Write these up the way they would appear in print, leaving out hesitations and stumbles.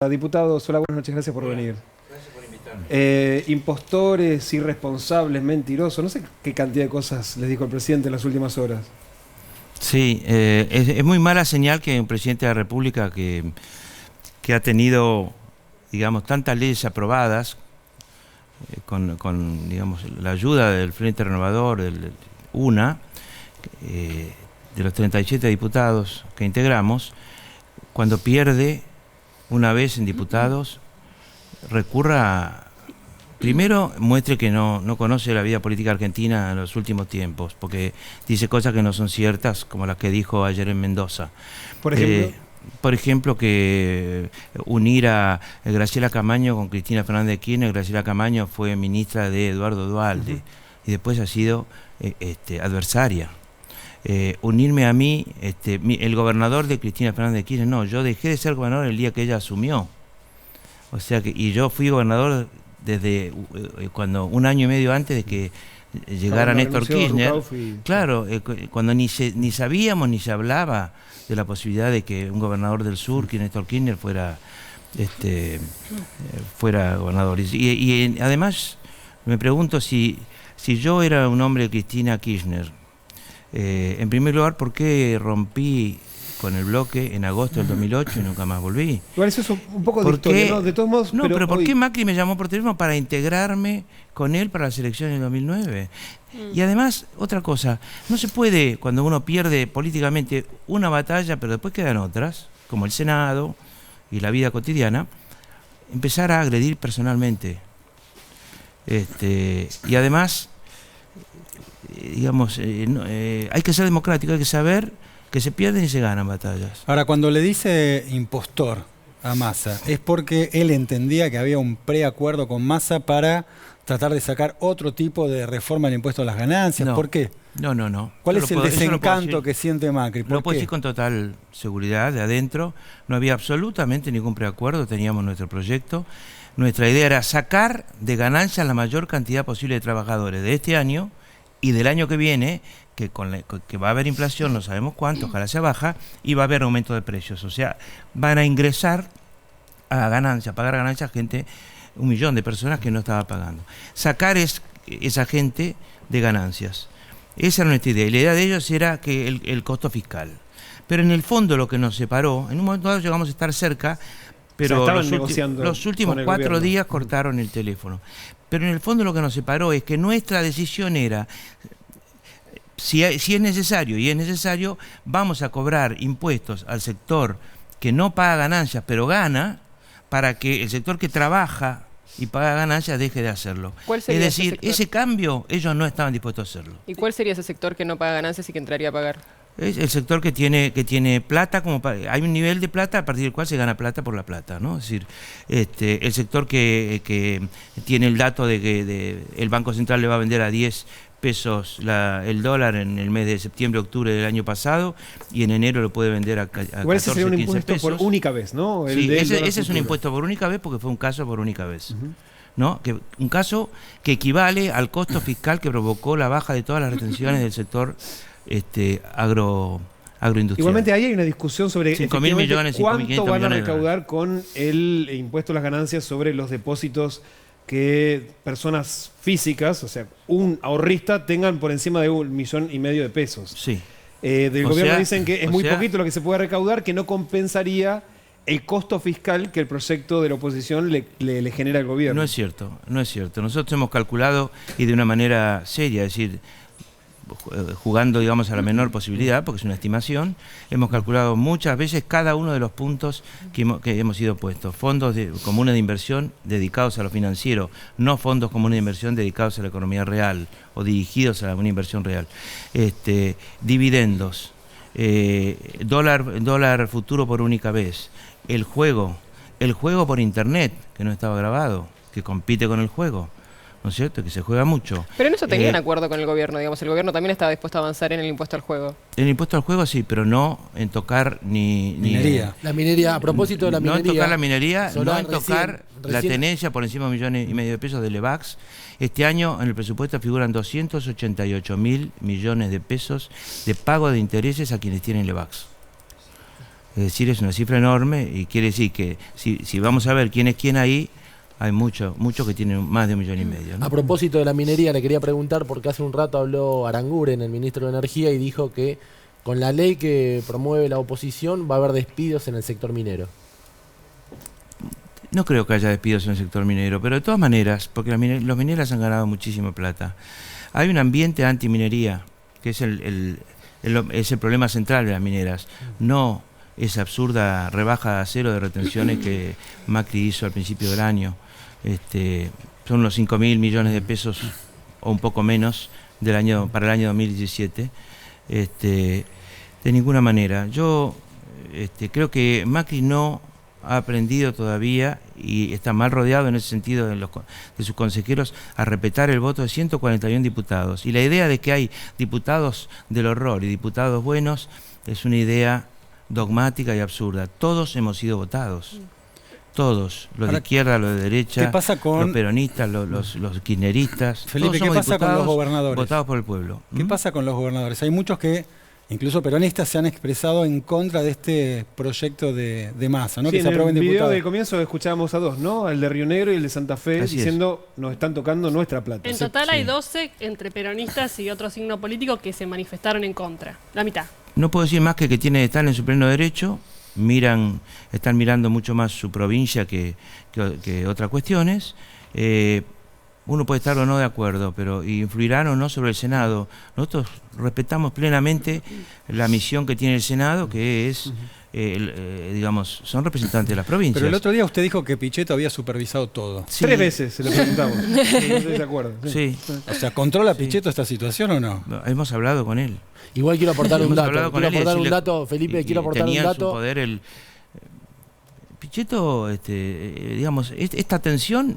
Diputados, hola, buenas noches, gracias por venir. Gracias por invitarme. Impostores, irresponsables, mentirosos, no sé qué cantidad de cosas les dijo el presidente en las últimas horas. Sí, es muy mala señal que un presidente de la República que ha tenido, digamos, tantas leyes aprobadas con digamos, la ayuda del Frente Renovador, de los 37 diputados que integramos, cuando pierde una vez en diputados, recurra, primero muestre que no conoce la vida política argentina en los últimos tiempos, porque dice cosas que no son ciertas, como las que dijo ayer en Mendoza. Por ejemplo, que unir a Graciela Camaño con Cristina Fernández de Kirchner. Graciela Camaño fue ministra de Eduardo Duhalde y después ha sido adversaria. Unirme a mí, el gobernador de Cristina Fernández de Kirchner, no, yo dejé de ser gobernador el día que ella asumió. O sea que, y yo fui gobernador desde cuando 1 año y medio antes de que llegara Néstor Kirchner. Claro, cuando ni sabíamos ni se hablaba de la posibilidad de que un gobernador del sur, que Néstor Kirchner, fuera gobernador. Y además me pregunto si yo era un hombre de Cristina Kirchner. En primer lugar, ¿por qué rompí con el bloque en agosto del 2008 y nunca más volví? Igual eso es un poco de historia, ¿no? De todos modos... No, pero ¿por qué Macri me llamó por teléfono para integrarme con él para las elecciones del 2009? Y además, otra cosa, no se puede, cuando uno pierde políticamente una batalla, pero después quedan otras, como el Senado y la vida cotidiana, empezar a agredir personalmente. Y además... digamos, hay que ser democrático, hay que saber que se pierden y se ganan batallas. Ahora, cuando le dice impostor a Massa, es porque él entendía que había un preacuerdo con Massa para tratar de sacar otro tipo de reforma del impuesto a las ganancias. No, ¿por qué? No. ¿Cuál es el desencanto que siente Macri? Lo puedo decir con total seguridad de adentro. No había absolutamente ningún preacuerdo, teníamos nuestro proyecto. Nuestra idea era sacar de ganancias la mayor cantidad posible de trabajadores de este año y del año que viene, que va a haber inflación, no sabemos cuánto, ojalá sea baja, y va a haber aumento de precios. O sea, van a ingresar a ganancias, pagar ganancias gente, 1 millón de personas que no estaba pagando. Sacar esa gente de ganancias. Esa era nuestra idea. Y la idea de ellos era que el costo fiscal. Pero en el fondo lo que nos separó, en un momento dado llegamos a estar cerca, pero los últimos 4 días cortaron el teléfono. Pero en el fondo lo que nos separó es que nuestra decisión era, si es necesario, y es necesario, vamos a cobrar impuestos al sector que no paga ganancias, pero gana, para que el sector que trabaja y paga ganancias deje de hacerlo. Es decir, ese cambio ellos no estaban dispuestos a hacerlo. ¿Y cuál sería ese sector que no paga ganancias y que entraría a pagar? Es el sector que tiene plata, hay un nivel de plata a partir del cual se gana plata por la plata, ¿no? Es decir, el sector que tiene el dato de que el Banco Central le va a vender a 10 pesos el dólar en el mes de septiembre-octubre del año pasado, y en enero lo puede vender a 14, 15 pesos. Ese sería un impuesto por única vez, ¿no? Sí, ese es un impuesto por única vez porque fue un caso por única vez. ¿No? Un caso que equivale al costo fiscal que provocó la baja de todas las retenciones del sector agroindustrial. Igualmente ahí hay una discusión sobre 5.000 millones, cuánto van a recaudar con el impuesto a las ganancias sobre los depósitos que personas físicas, o sea, un ahorrista, tengan por encima de 1,5 millones de pesos. Sí. Del gobierno dicen que es muy poquito lo que se puede recaudar, que no compensaría el costo fiscal que el proyecto de la oposición le genera al gobierno. No es cierto, no es cierto. Nosotros hemos calculado, y de una manera seria, es decir, jugando, digamos, a la menor posibilidad, porque es una estimación, hemos calculado muchas veces cada uno de los puntos que hemos ido puestos. Fondos comunes de inversión dedicados a lo financiero, no fondos comunes de inversión dedicados a la economía real o dirigidos a una inversión real. Dividendos, dólar futuro por única vez, el juego por internet, que no estaba grabado, que compite con el juego, ¿no es cierto? Que se juega mucho. Pero en eso tenían acuerdo con el gobierno, digamos. El gobierno también estaba dispuesto a avanzar en el impuesto al juego. En el impuesto al juego sí, pero no en tocar minería. La minería, a propósito de la minería. No en tocar la minería, Solar, no en tocar la tenencia por encima de 1,5 millones de pesos de Levax. Este año en el presupuesto figuran 288.000 millones de pesos de pago de intereses a quienes tienen Levax. Es decir, es una cifra enorme y quiere decir que si vamos a ver quién es quién ahí, hay muchos que tienen más de 1,5 millones, ¿no? A propósito de la minería, le quería preguntar, porque hace un rato habló Aranguren, el ministro de Energía, y dijo que con la ley que promueve la oposición va a haber despidos en el sector minero. No creo que haya despidos en el sector minero, pero de todas maneras, porque los mineros han ganado muchísima plata. Hay un ambiente antiminería, que es el problema central de las mineras, no esa absurda rebaja a cero de retenciones que Macri hizo al principio del año. Son unos 5.000 millones de pesos o un poco menos para el año 2017. De ninguna manera. Yo creo que Macri no ha aprendido todavía y está mal rodeado en ese sentido de sus consejeros a respetar el voto de 141 diputados. Y la idea de que hay diputados del horror y diputados buenos es una idea dogmática y absurda. Todos hemos sido votados. Todos, los de izquierda, los de derecha, los peronistas, los kirchneristas. Felipe, ¿qué pasa con los gobernadores? Votados por el pueblo. ¿Qué pasa con los gobernadores? Hay muchos que, incluso peronistas, se han expresado en contra de este proyecto de Massa, ¿no? Sí, que se aprueben en el video diputados. del comienzo escuchábamos a dos, ¿no? El de Río Negro y el de Santa Fe, Así diciendo nos están tocando nuestra plata. En total hay 12 entre peronistas y otro signo político que se manifestaron en contra. La mitad. No puedo decir más que están en su pleno derecho, están mirando mucho más su provincia que otras cuestiones. Uno puede estar o no de acuerdo, pero influirán o no sobre el Senado. Nosotros respetamos plenamente la misión que tiene el Senado, que es, digamos, son representantes de las provincias. Pero el otro día usted dijo que Pichetto había supervisado todo. Sí. 3 veces se lo preguntamos. No estoy de acuerdo. Sí. O sea, ¿controla Pichetto esta situación o no? Hemos hablado con él. Igual quiero aportar un Hemos dato. hablado con Quiero él y aportar un decirle- dato, Felipe, quiero aportar un tenía en su dato. poder Pichetto, digamos, esta tensión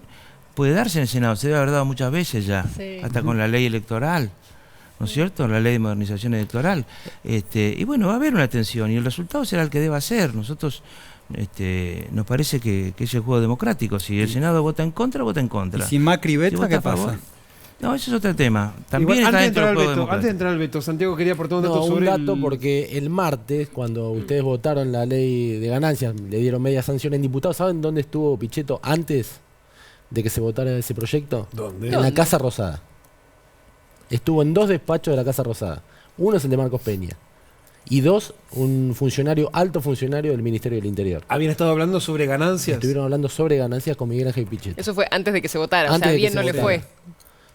puede darse en el Senado, se debe haber dado muchas veces ya, Sí. hasta con la ley electoral, ¿no es cierto? La ley de modernización electoral. Y bueno, va a haber una tensión y el resultado será el que deba ser. Nosotros nos parece que es el juego democrático. Si el Senado vota en contra, vota en contra. ¿Y si Macri veta, vota qué a favor, pasa? No, ese es otro tema. También Igual, está antes de dentro del entrar al juego veto, antes de democrático. entrar al veto, Santiago quería aportar un dato No, un sobre dato porque el martes, cuando ustedes votaron la ley de ganancias, le dieron media sanción en diputados. ¿Saben dónde estuvo Pichetto antes de que se votara ese proyecto? ¿Dónde? En la Casa Rosada. Estuvo en 2 despachos de la Casa Rosada. Uno es el de Marcos Peña. Y 2, un alto funcionario del Ministerio del Interior. Habían estado hablando sobre ganancias. Estuvieron hablando sobre ganancias con Miguel Ángel Pichetto. Eso fue antes de que se votara. Antes o sea, de que bien se no le votara. fue.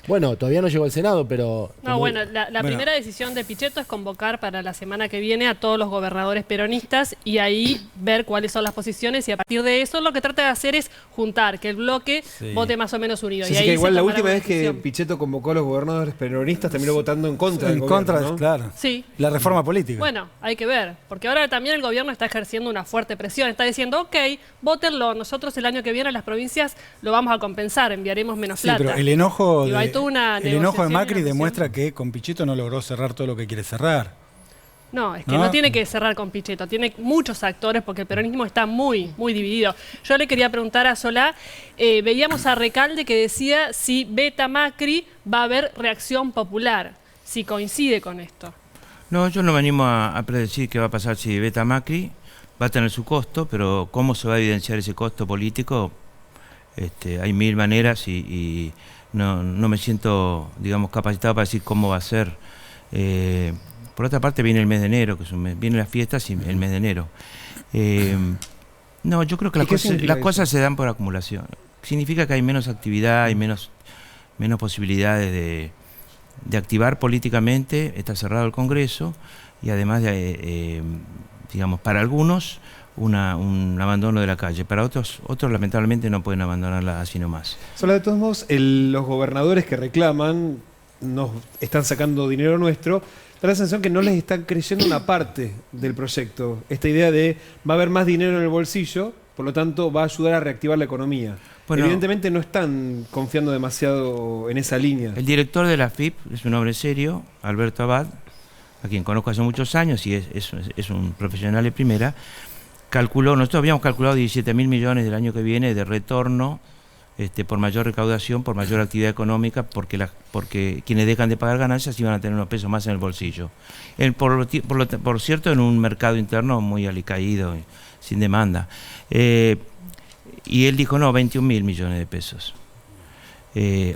Bueno, todavía no llegó al Senado, pero... No, bueno, la primera decisión de Pichetto es convocar para la semana que viene a todos los gobernadores peronistas y ahí ver cuáles son las posiciones y a partir de eso lo que trata de hacer es juntar, que el bloque vote más o menos unido. Sí, y sí, ahí que igual se la tomará última una vez que decisión. Pichetto convocó a los gobernadores peronistas terminó votando en contra del En gobierno, contra, ¿no? claro. Sí. La reforma política. Bueno, hay que ver, porque ahora también el gobierno está ejerciendo una fuerte presión, está diciendo, ok, vótenlo, nosotros el año que viene a las provincias lo vamos a compensar, enviaremos menos Sí, plata. pero el enojo Digo, hay toda una el enojo de negociación y Macri una demuestra que con Pichetto no logró cerrar todo lo que quiere cerrar. No, es que ¿No? no tiene que cerrar con Pichetto, tiene muchos actores porque el peronismo está muy dividido. Yo le quería preguntar a Solá, veíamos a Recalde que decía si veta Macri va a haber reacción popular, si coincide con esto. No, yo no me animo a predecir qué va a pasar si veta Macri. Va a tener su costo, pero cómo se va a evidenciar ese costo político, hay 1000 maneras y no me siento, digamos, capacitado para decir cómo va a ser. Por otra parte viene el mes de enero, que es un mes, vienen las fiestas y el mes de enero. No, yo creo que ¿Y qué las significa cosas se dan por acumulación. Significa que hay menos actividad, hay menos posibilidades de activar políticamente, está cerrado el Congreso y además digamos, para algunos un abandono de la calle, para otros lamentablemente no pueden abandonarla así nomás. Solo de todos modos, los gobernadores que reclaman nos están sacando dinero nuestro, da la sensación que no les están creyendo una parte del proyecto. Esta idea de va a haber más dinero en el bolsillo, por lo tanto va a ayudar a reactivar la economía. Bueno, evidentemente no están confiando demasiado en esa línea. El director de la FIP es un hombre serio, Alberto Abad, a quien conozco hace muchos años y es un profesional de primera. Nosotros habíamos calculado 17.000 millones del año que viene de retorno por mayor recaudación, por mayor actividad económica, porque quienes dejan de pagar ganancias iban a tener unos pesos más en el bolsillo. Por cierto, en un mercado interno muy alicaído, sin demanda. Y él dijo, no, 21.000 millones de pesos.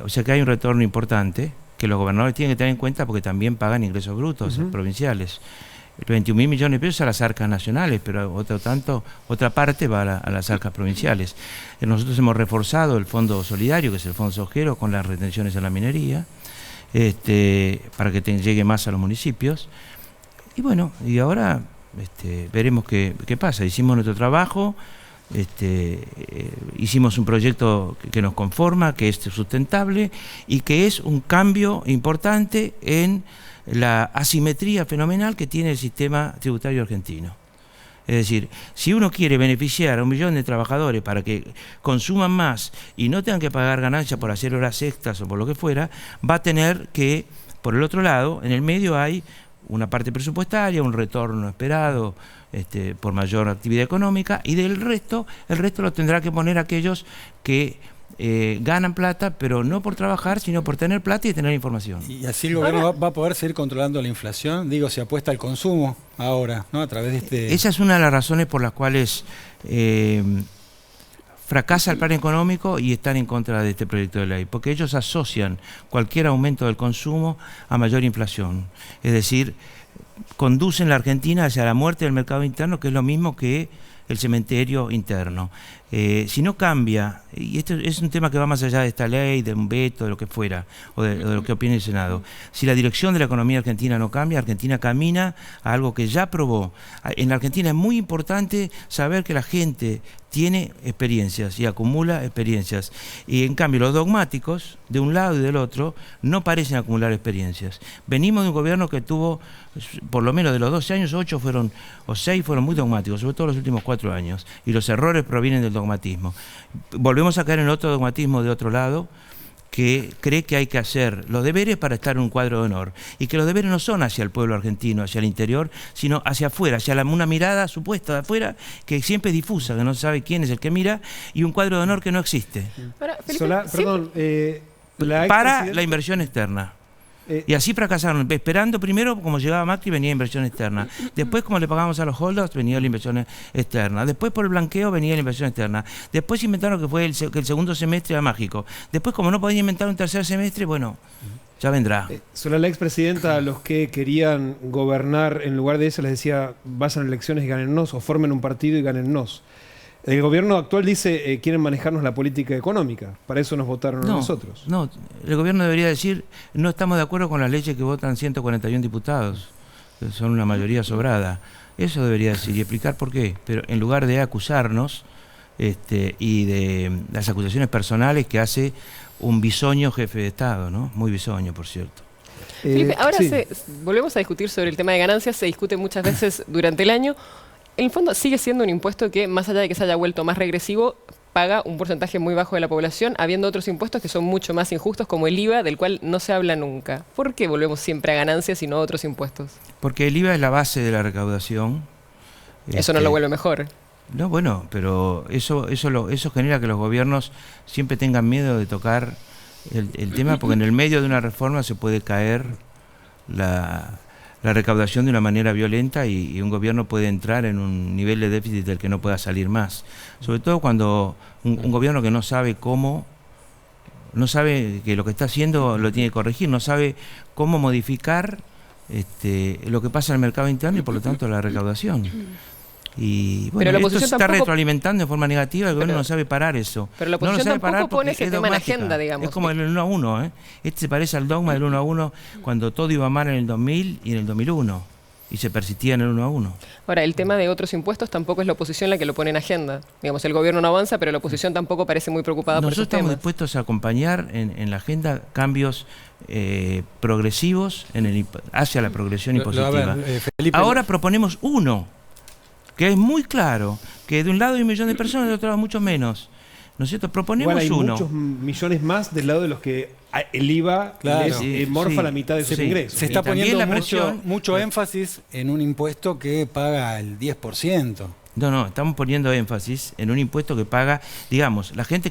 O sea que hay un retorno importante que los gobernadores tienen que tener en cuenta porque también pagan ingresos brutos provinciales. 21.000 millones de pesos a las arcas nacionales, pero otra parte va a las arcas provinciales. Nosotros hemos reforzado el Fondo Solidario, que es el Fondo Sojero, con las retenciones en la minería, para que llegue más a los municipios. Y bueno, y ahora veremos qué pasa. Hicimos nuestro trabajo, hicimos un proyecto que nos conforma, que es sustentable y que es un cambio importante en la asimetría fenomenal que tiene el sistema tributario argentino. Es decir, si uno quiere beneficiar a 1 millón de trabajadores para que consuman más y no tengan que pagar ganancias por hacer horas extras o por lo que fuera, va a tener que, por el otro lado, en el medio hay una parte presupuestaria, un retorno esperado por mayor actividad económica, y el resto lo tendrá que poner aquellos que ganan plata, pero no por trabajar, sino por tener plata y tener información. Y así el gobierno va a poder seguir controlando la inflación. Digo, se apuesta al consumo ahora, ¿no? A través de Esa es una de las razones por las cuales fracasa el plan económico y están en contra de este proyecto de ley, porque ellos asocian cualquier aumento del consumo a mayor inflación. Es decir, conducen la Argentina hacia la muerte del mercado interno, que es lo mismo que el cementerio interno. Si no cambia, y esto es un tema que va más allá de esta ley, de un veto, de lo que fuera, o de lo que opine el Senado, si la dirección de la economía argentina no cambia, Argentina camina a algo que ya probó. En la Argentina es muy importante saber que la gente tiene experiencias y acumula experiencias, y en cambio los dogmáticos de un lado y del otro no parecen acumular experiencias. Venimos de un gobierno que tuvo, por lo menos de los 12 años, 8 o 6 fueron muy dogmáticos, sobre todo los últimos 4 años, y los errores provienen del dogmatismo. Volvemos a caer en otro dogmatismo de otro lado, que cree que hay que hacer los deberes para estar en un cuadro de honor, y que los deberes no son hacia el pueblo argentino, hacia el interior, sino hacia afuera, hacia una mirada supuesta de afuera, que siempre es difusa, que no sabe quién es el que mira, y un cuadro de honor que no existe. Ahora, Felipe, Para la inversión externa. Y así fracasaron, esperando primero, como llegaba Macri, venía inversión externa. Después, como le pagamos a los holders, venía la inversión externa. Después, por el blanqueo, venía la inversión externa. Después inventaron que el segundo semestre era mágico. Después, como no podían inventar un tercer semestre, bueno, ya vendrá. Solo la expresidenta, a los que querían gobernar en lugar de eso, les decía, vayan a elecciones y gánennos, o formen un partido y gánennos. El gobierno actual dice, quieren manejarnos la política económica. Para eso nos votaron a nosotros. No, el gobierno debería decir, no estamos de acuerdo con las leyes que votan 141 diputados, que son una mayoría sobrada. Eso debería decir y explicar por qué. Pero en lugar de acusarnos y de las acusaciones personales que hace un bisoño jefe de Estado, ¿no? Muy bisoño, por cierto. Felipe, ahora sí. volvemos a discutir sobre el tema de ganancias, se discute muchas veces durante el año. En el fondo sigue siendo un impuesto que, más allá de que se haya vuelto más regresivo, paga un porcentaje muy bajo de la población, habiendo otros impuestos que son mucho más injustos, como el IVA, del cual no se habla nunca. ¿Por qué volvemos siempre a ganancias y no a otros impuestos? Porque el IVA es la base de la recaudación. Eso no lo vuelve mejor. No, bueno, pero eso genera que los gobiernos siempre tengan miedo de tocar el tema, porque en el medio de una reforma se puede caer la recaudación de una manera violenta y un gobierno puede entrar en un nivel de déficit del que no pueda salir más. Sobre todo cuando un gobierno que no sabe que lo que está haciendo lo tiene que corregir, no sabe cómo modificar lo que pasa en el mercado interno y por lo tanto la recaudación. Y bueno, esto se está retroalimentando de forma negativa, el gobierno no sabe parar eso. Pero la oposición tampoco pone ese tema en agenda, digamos. Es como el 1 a 1, ¿eh? Este se parece al dogma del 1 a 1 cuando todo iba mal en el 2000 y en el 2001. Y se persistía en el 1 a 1. Ahora, el tema de otros impuestos tampoco es la oposición la que lo pone en agenda. Digamos, el gobierno no avanza, pero la oposición tampoco parece muy preocupada por esos Nosotros estamos temas. dispuestos a acompañar en la agenda cambios progresivos hacia la progresión impositiva. Felipe, ahora proponemos uno, que es muy claro, que de un lado hay 1 millón de personas, del otro lado mucho menos. ¿No es cierto? Proponemos Igual hay uno. muchos millones más del lado de los que el IVA les morfa la mitad de sus ingresos. Se está poniendo la presión, mucho énfasis en un impuesto que paga el 10%. No, estamos poniendo énfasis en un impuesto que paga, digamos, la gente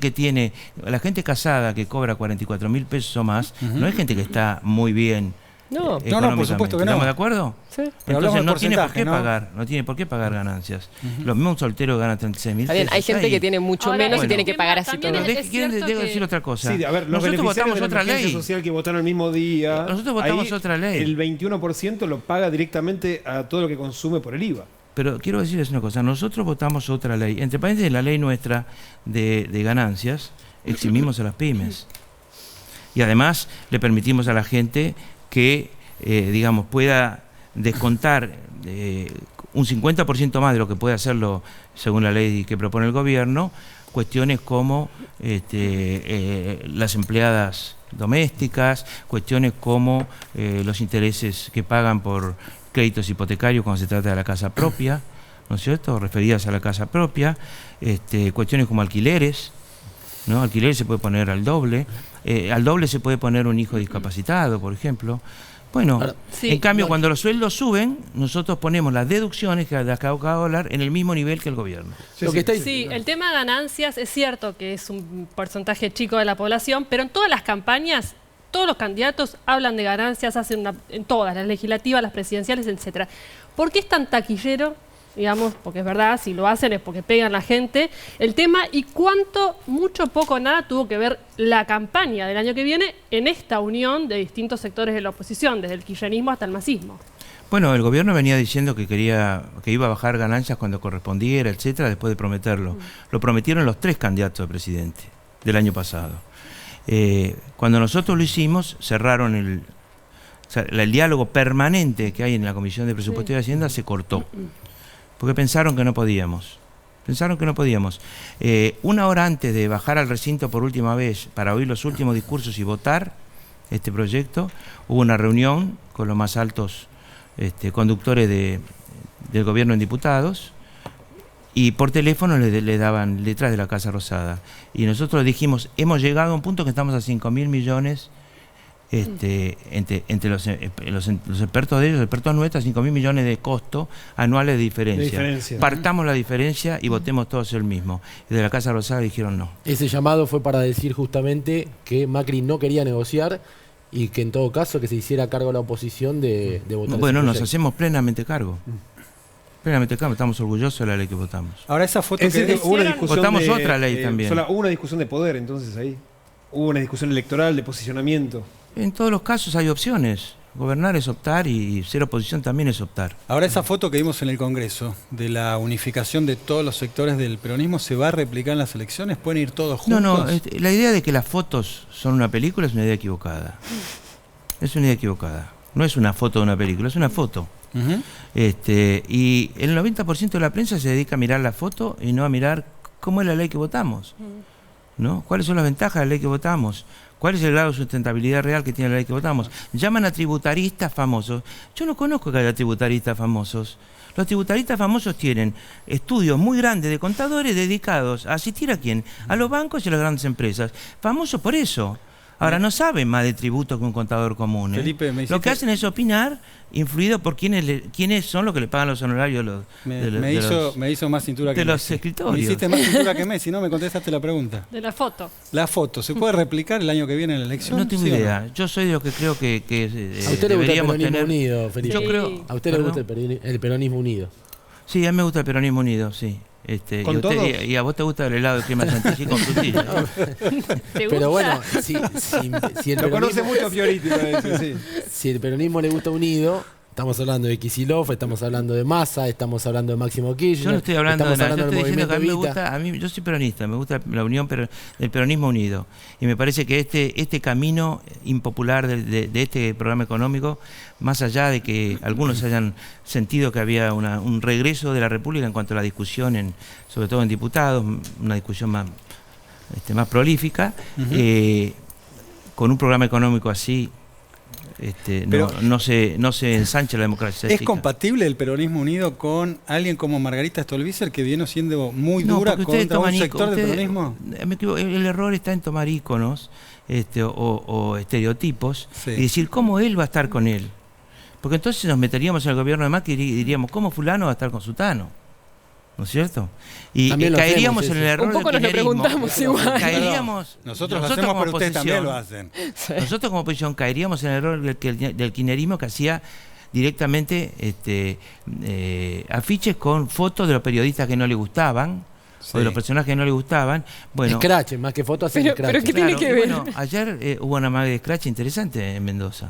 casada que cobra 44.000 pesos o más, no es gente que está muy bien. No. No, por supuesto que no. ¿Estamos de acuerdo? Sí. Pero hablamos Entonces del no tiene por porcentaje, qué ¿no? pagar, no tiene por qué pagar ganancias. Lo mismo un soltero gana 36.000 Está bien, pesos. hay gente que tiene mucho Ahora, menos y bueno. tiene que pagar así También todo. Pero es quiero cierto que- decir otra cosa. Sí, a ver, los Nosotros beneficiarios votamos de la otra emergencia ley. social que votaron el mismo día. Nosotros votamos ahí otra ley. El 21% lo paga directamente a todo lo que consume por el IVA. Pero quiero decirles una cosa, nosotros votamos otra ley. Entre paréntesis, la ley nuestra de ganancias, eximimos a las pymes. Y además le permitimos a la gente que, digamos, pueda descontar un 50% más de lo que puede hacerlo según la ley que propone el gobierno, cuestiones como las empleadas domésticas, cuestiones como los intereses que pagan por créditos hipotecarios cuando se trata de la casa propia, ¿no es cierto?, referidas a la casa propia, cuestiones como alquileres, ¿no? Alquileres se puede poner al doble se puede poner un hijo discapacitado, por ejemplo. Bueno, Ahora, sí, en cambio, no. cuando los sueldos suben, nosotros ponemos las deducciones que acabo de hablar en el mismo nivel que el gobierno. Lo que está Sí, el tema de ganancias es cierto que es un porcentaje chico de la población, pero en todas las campañas, todos los candidatos hablan de ganancias, en todas, las legislativas, las presidenciales, etcétera. ¿Por qué es tan taquillero? Digamos, porque es verdad, si lo hacen es porque pegan a la gente. El tema y cuánto, mucho, poco, nada tuvo que ver la campaña del año que viene en esta unión de distintos sectores de la oposición, desde el kirchnerismo hasta el masismo. Bueno, el gobierno venía diciendo que iba a bajar ganancias cuando correspondiera, etcétera, después de prometerlo. Lo prometieron los 3 candidatos a presidente del año pasado. Cuando nosotros lo hicimos, cerraron el diálogo permanente que hay en la Comisión de Presupuesto y Hacienda se cortó. Porque pensaron que no podíamos. Una hora antes de bajar al recinto por última vez para oír los últimos discursos y votar este proyecto, hubo una reunión con los más altos conductores del gobierno en diputados y por teléfono le daban letras de la Casa Rosada. Y nosotros dijimos, hemos llegado a un punto que estamos a 5.000 millones entre los expertos de ellos, expertos nuestros, 5.000 millones de costo anuales de diferencia. Partamos la diferencia y votemos todos el mismo. Y de la Casa Rosada dijeron no. Ese llamado fue para decir justamente que Macri no quería negociar y que en todo caso que se hiciera cargo la oposición de votar. Bueno, ese nos proyecto. hacemos plenamente cargo. Estamos orgullosos de la ley que votamos. Ahora esa foto Es decir, que... que hubo una discusión Votamos otra ley también. Hubo una discusión de poder, entonces ahí. Hubo una discusión electoral de posicionamiento. En todos los casos hay opciones. Gobernar es optar y ser oposición también es optar. Ahora esa foto que vimos en el Congreso de la unificación de todos los sectores del peronismo, ¿se va a replicar en las elecciones? ¿Pueden ir todos juntos? No, la idea de que las fotos son una película es una idea equivocada. Es una idea equivocada. No es una foto de una película, es una foto. Ujú. Y el 90% de la prensa se dedica a mirar la foto y no a mirar cómo es la ley que votamos, ¿no? ¿Cuáles son las ventajas de la ley que votamos? ¿Cuál es el grado de sustentabilidad real que tiene la ley que votamos? Llaman a tributaristas famosos. Yo no conozco que haya tributaristas famosos. Los tributaristas famosos tienen estudios muy grandes de contadores dedicados a asistir a quién, a los bancos y a las grandes empresas. Famosos por eso. Ahora no saben más de tributos que un contador común. Felipe, me Lo que hiciste- hacen es opinar, influido por quiénes son los que le pagan los honorarios Me hizo más cintura que de los Messi. escritorios. Me hiciste más cintura que Messi, no me contestaste la pregunta. De la foto. La foto, ¿se puede replicar el año que viene en la elección? No tengo ¿Sí o no? idea. Yo soy de los que creo que A usted le gusta el deberíamos peronismo tener. unido, Felipe. Yo Sí. creo. A usted le gusta el peronismo unido. Sí, a mí me gusta el peronismo unido, sí. ¿Con todos? Y a vos te gusta el helado de crema chantilly con frutilla. ¿Te Pero gusta? bueno, si el Lo conoce peronismo, mucho Fioriti, parece, sí. si el peronismo le gusta unido, estamos hablando de Kicillof, estamos hablando de Massa, estamos hablando de Máximo Kirchner. Yo no estoy hablando de estamos nada, yo hablando estoy del diciendo que a mí me movimiento gusta, yo soy peronista, me gusta la unión del peronismo unido. Y me parece que este camino impopular de este programa económico, más allá de que algunos hayan sentido que había un regreso de la República en cuanto a la discusión, sobre todo en diputados, una discusión más prolífica, con un programa económico así, Pero- no se ensancha la democracia. ¿Es chica. compatible el peronismo unido con alguien como Margarita Stolbizer, que viene siendo muy No, dura porque ustedes contra un toman sector del ustedes- peronismo? me equivoco, el error está en tomar íconos o estereotipos Sí. y decir cómo él va a estar con él. Porque entonces nos meteríamos en el gobierno de Macri y diríamos, ¿cómo fulano va a estar con sutano? ¿no es cierto? Y También lo caeríamos hacemos, en el error Un poco del nos lo kirchnerismo. preguntamos igual. Caeríamos, Nosotros lo hacemos, como pero ustedes también oposición, lo hacen. nosotros como oposición caeríamos en el error del kirchnerismo que hacía directamente afiches con fotos de los periodistas que no le gustaban, o de los personajes que no le gustaban. Bueno, Scratch, más que fotos hacen Pero- Scratch. pero ¿qué tiene que y ver? bueno, ayer hubo una mague de scratch interesante en Mendoza.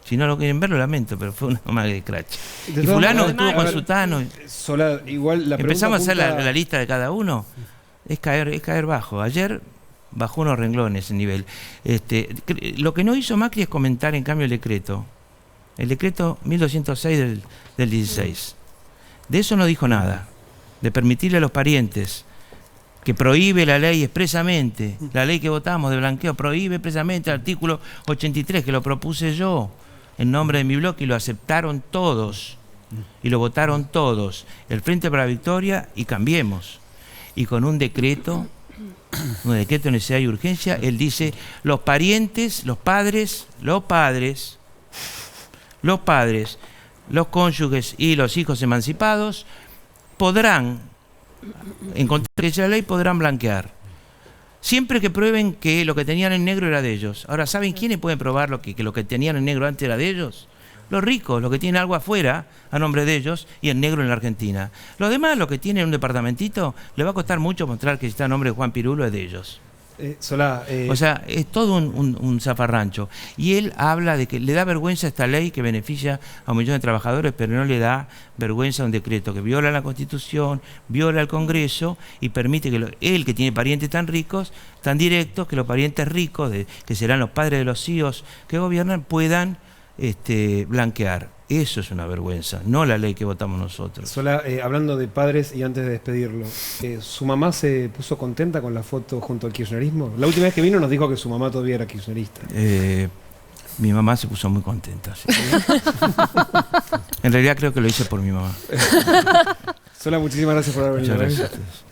Si no lo quieren ver, lo lamento, pero fue una mague de scratch. De Y todas fulano maneras, estuvo a con ver, sutano. Solá, igual la Empezamos a pregunta hacer apunta- la lista de cada uno. Es caer bajo. Ayer bajó unos renglones el nivel. Lo que no hizo Macri es comentar, en cambio, el decreto. El decreto 1206 del 16. De eso no dijo nada. De permitirle a los parientes, que prohíbe la ley expresamente, la ley que votamos de blanqueo, prohíbe expresamente el artículo 83, que lo propuse yo en nombre de mi bloque y lo aceptaron todos. Y lo votaron todos. El Frente para la Victoria y Cambiemos. Y con un decreto de necesidad y urgencia, él dice, los parientes, los padres, los cónyuges y los hijos emancipados podrán, en contra de esa ley, podrán blanquear. Siempre que prueben que lo que tenían en negro era de ellos. Ahora, ¿saben quiénes pueden probar que lo que tenían en negro antes era de ellos? Los ricos, los que tienen algo afuera a nombre de ellos y en negro en la Argentina. Los demás, los que tienen un departamentito, le va a costar mucho mostrar que está a nombre de Juan Pirulo, es de ellos. Solá, O sea, es todo un zafarrancho. Y él habla de que le da vergüenza esta ley que beneficia a un millón de trabajadores, pero no le da vergüenza a un decreto que viola la Constitución, viola el Congreso y permite que él, que tiene parientes tan ricos, tan directos, que los parientes ricos, que serán los padres de los hijos que gobiernan, puedan blanquear. Eso es una vergüenza, no la ley que votamos nosotros. Solá, hablando de padres y antes de despedirlo, ¿su mamá se puso contenta con la foto junto al kirchnerismo? La última vez que vino nos dijo que su mamá todavía era kirchnerista. Mi mamá se puso muy contenta. Sí. En realidad creo que lo hice por mi mamá. Solá, muchísimas gracias por haber venido. Muchas gracias a ustedes.